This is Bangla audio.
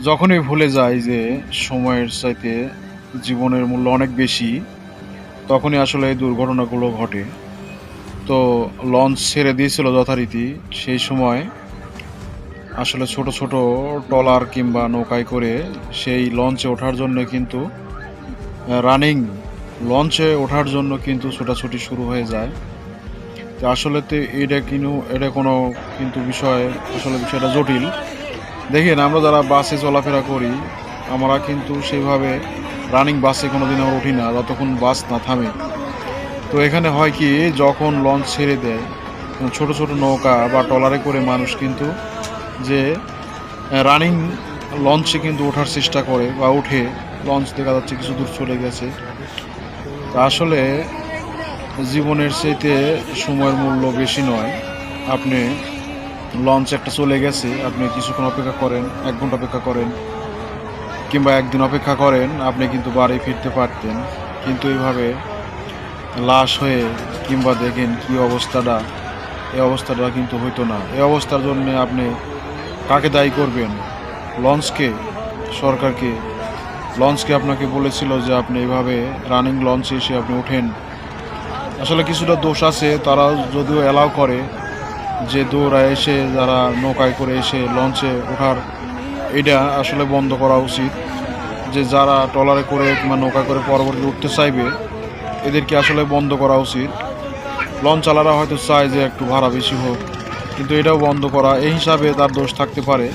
যখনই ভুলে যাই যে সময়ের চাইতে জীবনের মূল্য অনেক বেশি, তখনই আসলে এই দুর্ঘটনাগুলো ঘটে। তো লঞ্চ ছেড়ে দিয়েছিল যথারীতি। সেই সময় আসলে ছোট, ছোট ট্রলার কিংবা নৌকায় করে সেই লঞ্চে ওঠার জন্য কিন্তু রানিং লঞ্চে ওঠার জন্য কিন্তু ছোটাছুটি শুরু হয়ে যায়। তো আসলেতে এটা কোনো কিন্তু বিষয়, আসলে বিষয়টা জটিল। দেখেন, আমরা যারা বাসে চলাফেরা করি, আমরা কিন্তু সেইভাবে রানিং বাসে কোনোদিন আমরা উঠি না যতক্ষণ বাস না থামে। তো এখানে হয় কি, যখন লঞ্চ ছেড়ে দেয়, ছোট ছোট নৌকা বা ট্রলারে করে মানুষ কিন্তু যে রানিং লঞ্চে কিন্তু ওঠার চেষ্টা করে বা ওঠে। লঞ্চ দেখা যাচ্ছে কিছু দূর চলে গেছে। তা আসলে জীবনের চাইতে সময়ের মূল্য বেশি নয়। আপনি লঞ্চ একটা চলে গেছে, আপনি কিছুক্ষণ অপেক্ষা করেন, ১ ঘন্টা অপেক্ষা করেন কিংবা ১ দিন অপেক্ষা করেন, আপনি কিন্তু বাড়ি ফিরতে পারতেন। কিন্তু এইভাবে লাশ হয়ে কিংবা দেখেন কি অবস্থাটা, এই অবস্থাটা কিন্তু হইতো না। এই অবস্থার জন্যে আপনি কাকে দায়ী করবেন? লঞ্চকে? সরকারকে? লঞ্চকে আপনাকে বলেছিল যে আপনি এভাবে রানিং লঞ্চে এসে আপনি ওঠেন। আসলে কিছুটা দোষ আছে, তারা যদিও অ্যালাউ করে যে দৌড়ায় এসে যারা নৌকায় করে এসে লঞ্চে ওঠার, এটা আসলে বন্ধ করা উচিত। যে যারা ট্রলারে করে কিংবা নৌকা করে পরবর্তীতে উঠতে চাইবে, এদেরকে আসলে বন্ধ করা উচিত। লঞ্চওয়ালারা হয়তো চায় যে একটু ভাড়া বেশি হোক, কিন্তু এটাও বন্ধ করা, এই হিসাবে তার দোষ থাকতে পারে।